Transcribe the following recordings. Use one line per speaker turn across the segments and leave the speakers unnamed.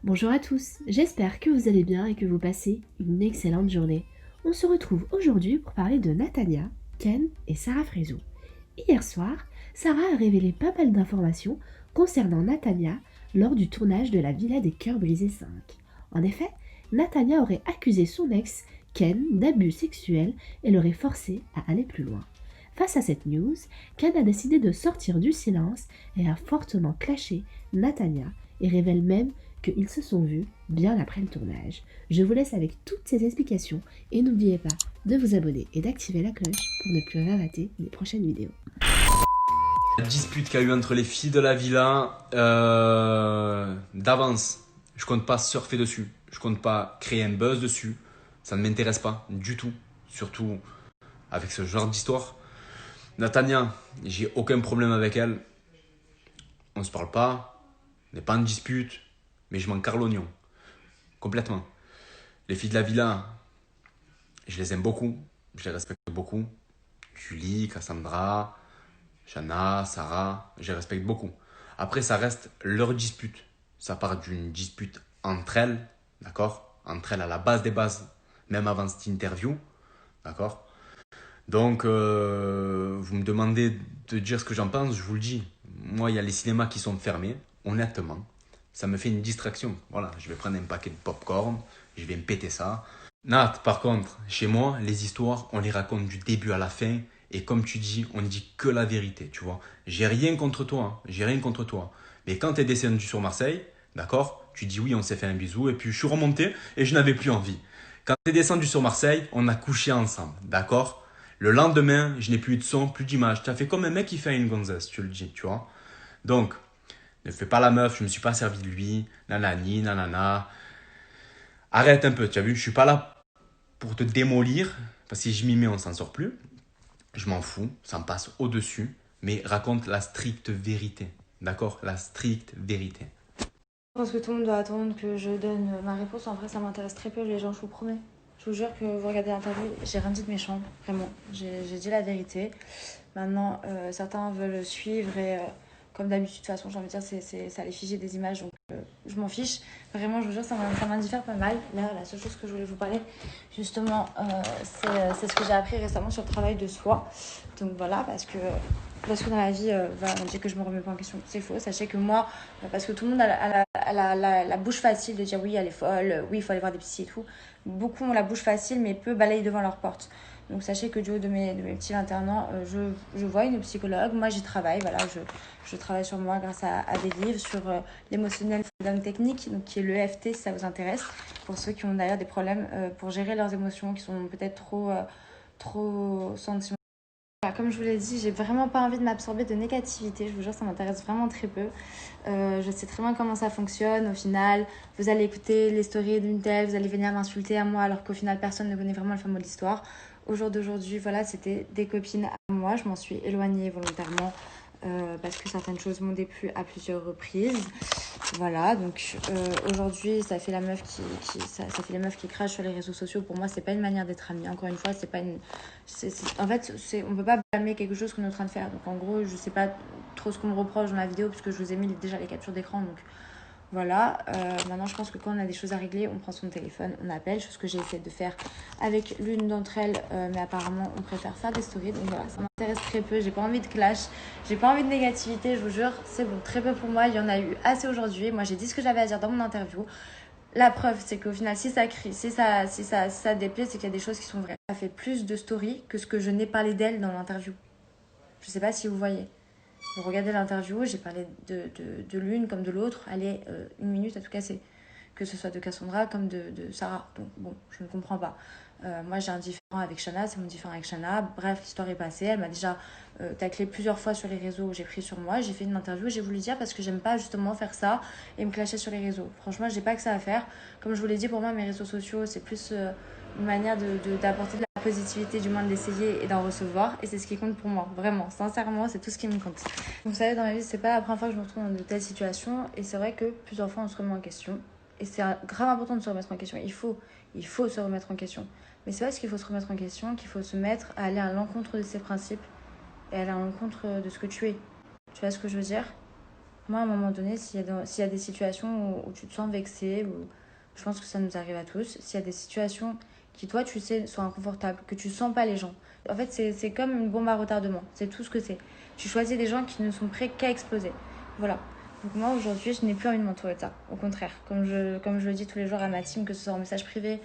Bonjour à tous, j'espère que vous allez bien et que vous passez une excellente journée. On se retrouve aujourd'hui pour parler de Natania, Ken et Sarah Frézou. Hier soir, Sarah a révélé pas mal d'informations concernant Natania lors du tournage de la Villa des Cœurs Brisés 5. En effet, Natania aurait accusé son ex, Ken, d'abus sexuels et l'aurait forcé à aller plus loin. Face à cette news, Ken a décidé de sortir du silence et a fortement clashé Natania et révèle même qu'ils se sont vus bien après le tournage. Je vous laisse avec toutes ces explications et n'oubliez pas de vous abonner et d'activer la cloche pour ne plus rien rater des prochaines vidéos.
La dispute qu'il y a eu entre les filles de la villa, d'avance, je compte pas surfer dessus, je compte pas créer un buzz dessus, ça ne m'intéresse pas du tout, surtout avec ce genre d'histoire. Natania, j'ai aucun problème avec elle, on se parle pas, on n'est pas en dispute, mais je m'en carre l'oignon, complètement. Les filles de la villa, je les aime beaucoup, je les respecte beaucoup. Julie, Cassandra, Shana, Sarah, je les respecte beaucoup. Après, ça reste leur dispute. Ça part d'une dispute entre elles, d'accord? Entre elles à la base des bases, même avant cette interview, d'accord? Donc, vous me demandez de dire ce que j'en pense, je vous le dis. Moi, il y a les cinémas qui sont fermés, honnêtement. Ça me fait une distraction. Voilà, je vais prendre un paquet de popcorn, je vais me péter ça. Nat, par contre, chez moi, les histoires, on les raconte du début à la fin. Et comme tu dis, on ne dit que la vérité, tu vois. J'ai rien contre toi, hein, j'ai rien contre toi. Mais quand tu es descendu sur Marseille, d'accord, tu dis oui, on s'est fait un bisou. Et puis je suis remonté et je n'avais plus envie. Quand tu es descendu sur Marseille, on a couché ensemble, d'accord? Le lendemain, je n'ai plus eu de son, plus d'image. Tu as fait comme un mec qui fait à une gonzesse, tu le dis, tu vois. Donc, ne fais pas la meuf, je ne me suis pas servi de lui, nanani, nanana. Arrête un peu, tu as vu, je suis pas là pour te démolir, parce que si je m'y mets, on s'en sort plus. Je m'en fous, ça me passe au-dessus, mais raconte la stricte vérité, d'accord? La stricte vérité.
Je pense que tout le monde doit attendre que je donne ma réponse. En vrai, ça m'intéresse très peu, les gens, je vous promets. Je vous jure que vous regardez l'interview, j'ai rien dit de méchant, vraiment. J'ai dit la vérité. Maintenant, certains veulent suivre et comme d'habitude, de toute façon, j'ai envie de dire, ça allait figer des images, donc je m'en fiche. Vraiment, je vous jure, ça m'indiffère pas mal. Là, la seule chose que je voulais vous parler, justement, c'est ce que j'ai appris récemment sur le travail de soi. Donc voilà, parce que dans la vie, voilà, on dit que je me remets pas en question. C'est faux. Sachez que moi, parce que tout le monde a la bouche facile de dire oui, elle est folle, oui, il faut aller voir des psys et tout. Beaucoup ont la bouche facile, mais peu balayent devant leur porte. Donc sachez que du haut de mes petits 21 ans, je vois une psychologue. Moi, j'y travaille. Voilà, je travaille sur moi grâce à des livres sur l'émotionnel freedom technique, donc qui est le EFT si ça vous intéresse. Pour ceux qui ont d'ailleurs des problèmes pour gérer leurs émotions, qui sont peut-être trop sentimentales. Voilà, comme je vous l'ai dit, j'ai vraiment pas envie de m'absorber de négativité. Je vous jure, ça m'intéresse vraiment très peu. Je sais très bien comment ça fonctionne. Au final, vous allez écouter les stories d'une telle, vous allez venir m'insulter à moi, alors qu'au final, personne ne connaît vraiment le fin mot de l'histoire. Au jour d'aujourd'hui, voilà, c'était des copines à moi. Je m'en suis éloignée volontairement parce que certaines choses m'ont déplu à plusieurs reprises. Voilà, donc aujourd'hui, ça fait la meuf ça fait les meufs qui crachent sur les réseaux sociaux. Pour moi, c'est pas une manière d'être amie. Encore une fois, c'est pas une. En fait, on peut pas blâmer quelque chose qu'on est en train de faire. Donc en gros, je sais pas trop ce qu'on me reproche dans la vidéo puisque je vous ai mis déjà les captures d'écran. Donc voilà, maintenant je pense que quand on a des choses à régler, on prend son téléphone, on appelle, chose que j'ai essayé de faire avec l'une d'entre elles, mais apparemment on préfère faire des stories, donc voilà, ça m'intéresse très peu, j'ai pas envie de clash, j'ai pas envie de négativité, je vous jure, c'est bon, très peu pour moi, il y en a eu assez aujourd'hui, moi j'ai dit ce que j'avais à dire dans mon interview. La preuve, c'est qu'au final, si ça crie, si ça déplaît, c'est qu'il y a des choses qui sont vraies. Ça fait plus de stories que ce que je n'ai parlé d'elle dans l'interview. Je sais pas si vous voyez. Vous regardez l'interview, j'ai parlé de l'une comme de l'autre. Allez, une minute à tout casser. Que ce soit de Cassandra comme de Sarah. Donc bon, je ne comprends pas. Moi j'ai un différent avec Shana, c'est mon différent avec Shana. Bref, l'histoire est passée. Elle m'a déjà taclé plusieurs fois sur les réseaux. J'ai pris sur moi, j'ai fait une interview. J'ai voulu dire parce que j'aime pas justement faire ça et me clasher sur les réseaux. Franchement, j'ai pas que ça à faire. Comme je vous l'ai dit, pour moi, mes réseaux sociaux, c'est plus une manière d'apporter de la positivité, du moins de l'essayer et d'en recevoir. Et c'est ce qui compte pour moi. Vraiment, sincèrement, c'est tout ce qui me compte. Vous savez, dans ma vie, c'est pas la première fois que je me retrouve dans de telles situations. Et c'est vrai que plusieurs fois, on se remet en question. Et c'est grave important de se remettre en question. Il faut se remettre en question. Mais c'est parce qu'il faut se remettre en question qu'il faut se mettre à aller à l'encontre de ses principes et aller à l'encontre de ce que tu es. Tu vois ce que je veux dire? Moi, à un moment donné, s'il y a des situations où tu te sens vexé, ou je pense que ça nous arrive à tous, s'il y a des situations qui, toi, tu sais, sont inconfortables, que tu sens pas les gens. En fait, c'est comme une bombe à retardement. C'est tout ce que c'est. Tu choisis des gens qui ne sont prêts qu'à exploser. Voilà. Donc moi, aujourd'hui, je n'ai plus envie de m'entourer de ça. Au contraire, comme je le dis tous les jours à ma team, que ce soit en message privé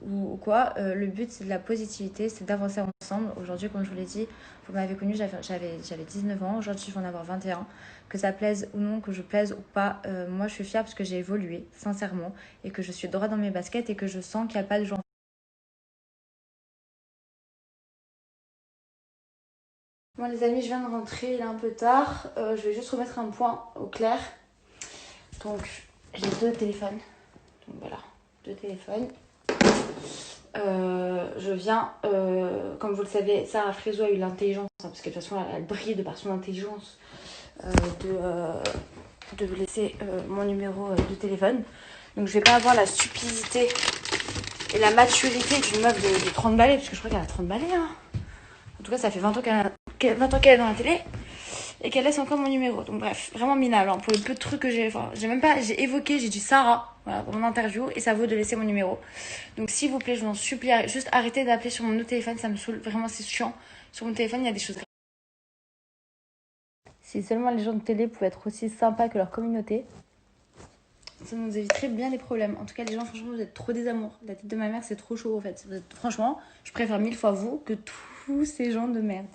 ou quoi, le but, c'est de la positivité, c'est d'avancer ensemble. Aujourd'hui, comme je vous l'ai dit, vous m'avez connue, j'avais 19 ans. Aujourd'hui, je vais en avoir 21. Que ça plaise ou non, que je plaise ou pas, moi, je suis fière parce que j'ai évolué, sincèrement, et que je suis droit dans mes baskets et que je sens qu'il n'y a pas de gens. Bon les amis, je viens de rentrer, il est un peu tard. Je vais juste remettre un point au clair. Donc j'ai 2 téléphones. Donc voilà, 2 téléphones. Je viens, comme vous le savez, Sarah Frézo a eu l'intelligence, hein, parce que de toute façon elle brille de par son intelligence, de vous laisser mon numéro de téléphone. Donc je vais pas avoir la stupidité et la maturité d'une meuf de 30 balais, parce que je crois qu'elle a 30 balais. Hein. En tout cas, ça fait 20 ans qu'elle est dans la télé et qu'elle laisse encore mon numéro. Donc bref, vraiment minable. Hein, pour le peu de trucs que j'ai... Enfin, j'ai évoqué, j'ai dit Sarah voilà, pour mon interview et ça vaut de laisser mon numéro. Donc s'il vous plaît, je vous en supplie, juste arrêtez d'appeler sur mon autre téléphone, ça me saoule. Vraiment, c'est chiant. Sur mon téléphone, il y a des choses... Si seulement les gens de télé pouvaient être aussi sympas que leur communauté, ça nous éviterait bien des problèmes. En tout cas, les gens, franchement, vous êtes trop des amours. La tête de ma mère, c'est trop chaud, en fait. Franchement, je préfère 1000 fois vous que tous ces gens de merde.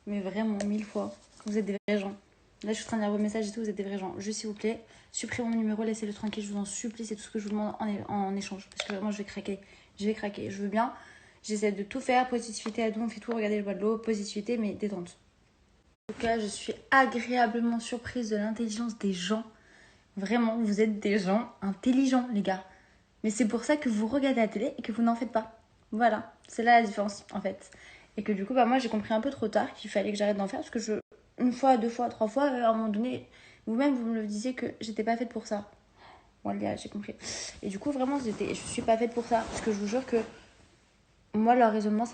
Mais vraiment, 1000 fois. Vous êtes des vrais gens. Là, je suis en train de lire vos messages et tout, vous êtes des vrais gens. Juste, s'il vous plaît, supprimez mon numéro, laissez-le tranquille, je vous en supplie. C'est tout ce que je vous demande en échange. Parce que vraiment, je vais craquer. Je vais craquer. Je veux bien. J'essaie de tout faire. Positivité à tout, on fait tout. Regardez le bois de l'eau. Positivité, mais détente. En tout cas, je suis agréablement surprise de l'intelligence des gens. Vraiment, vous êtes des gens intelligents, les gars. Mais c'est pour ça que vous regardez la télé et que vous n'en faites pas. Voilà, c'est là la différence, en fait. Et que du coup, moi, j'ai compris un peu trop tard qu'il fallait que j'arrête d'en faire. Parce que une fois, 2 fois, 3 fois, à un moment donné, vous-même, vous me le disiez que j'étais pas faite pour ça. Bon, les gars, j'ai compris. Et du coup, vraiment, je suis pas faite pour ça. Parce que je vous jure que moi, leur raisonnement,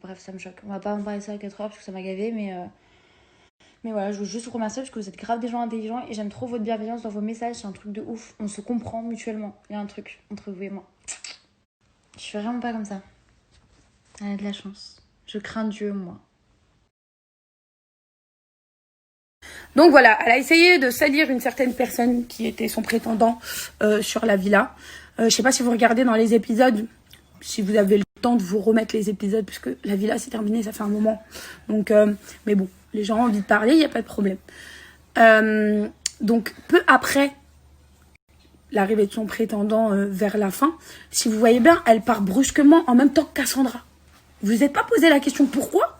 bref, ça me choque. On va pas en parler ça à 4 heures parce que ça m'a gavé, mais voilà, je veux juste vous remercier parce que vous êtes grave des gens intelligents et j'aime trop votre bienveillance dans vos messages, c'est un truc de ouf. On se comprend mutuellement. Il y a un truc entre vous et moi. Je suis vraiment pas comme ça. Elle a de la chance. Je crains Dieu, moi.
Donc voilà, elle a essayé de salir une certaine personne qui était son prétendant sur la villa. Je sais pas si vous regardez dans les épisodes, si vous avez le temps de vous remettre les épisodes, puisque la villa s'est terminée, ça fait un moment. Donc, mais bon, les gens ont envie de parler, il n'y a pas de problème. Donc, peu après l'arrivée de son prétendant vers la fin, si vous voyez bien, elle part brusquement en même temps que Cassandra. Vous vous êtes pas posé la question pourquoi?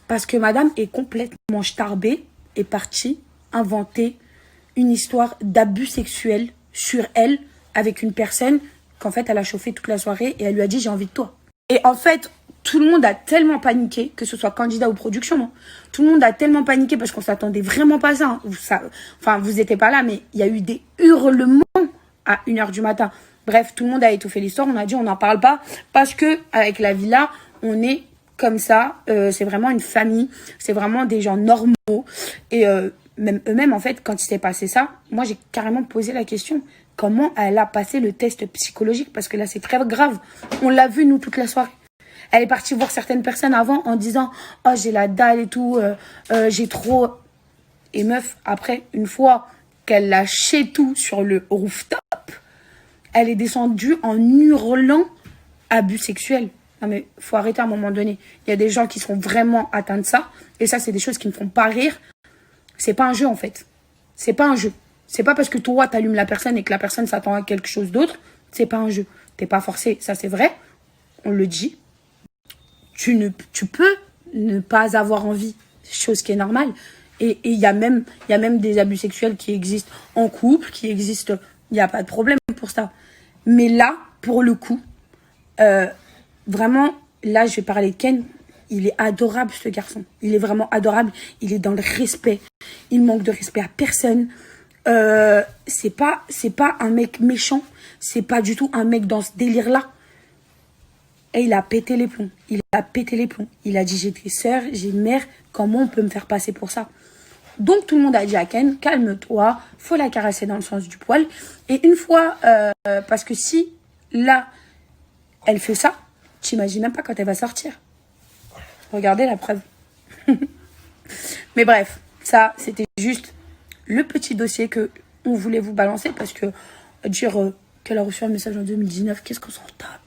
Parce que madame est complètement starbée, est partie inventer une histoire d'abus sexuel sur elle avec une personne qu'en fait elle a chauffé toute la soirée et elle lui a dit j'ai envie de toi. Et en fait, tout le monde a tellement paniqué, que ce soit candidat ou production, non. Tout le monde a tellement paniqué parce qu'on s'attendait vraiment pas à ça, hein. Enfin, vous étiez pas là, mais il y a eu des hurlements à 1h du matin. Bref, tout le monde a étouffé l'histoire. On a dit on n'en parle pas parce que avec la villa, on est comme ça. C'est vraiment une famille. C'est vraiment des gens normaux. Et même eux-mêmes, en fait, quand il s'est passé ça, moi, j'ai carrément posé la question. Comment elle a passé le test psychologique? Parce que là, c'est très grave. On l'a vu, nous, toute la soirée. Elle est partie voir certaines personnes avant en disant « Oh, j'ai la dalle et tout, j'ai trop... » Et meuf, après, une fois qu'elle lâchait tout sur le rooftop, elle est descendue en hurlant abus sexuel. Non mais, faut arrêter à un moment donné. Il y a des gens qui sont vraiment atteints de ça. Et ça, c'est des choses qui me font pas rire. C'est pas un jeu, en fait. C'est pas un jeu. C'est pas parce que toi, t'allumes la personne et que la personne s'attend à quelque chose d'autre. C'est pas un jeu. T'es pas forcé. Ça, c'est vrai. On le dit. Tu peux ne pas avoir envie. Chose qui est normale. Et il y a même des abus sexuels qui existent en couple, qui existent. Il n'y a pas de problème pour ça. Mais là, pour le coup, vraiment, là, je vais parler de Ken. Il est adorable, ce garçon. Il est vraiment adorable. Il est dans le respect. Il manque de respect à personne. C'est pas un mec méchant. C'est pas du tout un mec dans ce délire-là. Et il a pété les plombs. Il a pété les plombs. Il a dit, j'ai des sœurs, j'ai une mère. Comment on peut me faire passer pour ça? Donc tout le monde a dit à Ken, calme-toi, faut la caresser dans le sens du poil. Et une fois, parce que si là, elle fait ça, t'imagines même pas quand elle va sortir. Regardez la preuve. Mais bref, ça c'était juste le petit dossier que on voulait vous balancer parce que dire qu'elle a reçu un message en 2019, qu'est-ce qu'on s'en tape.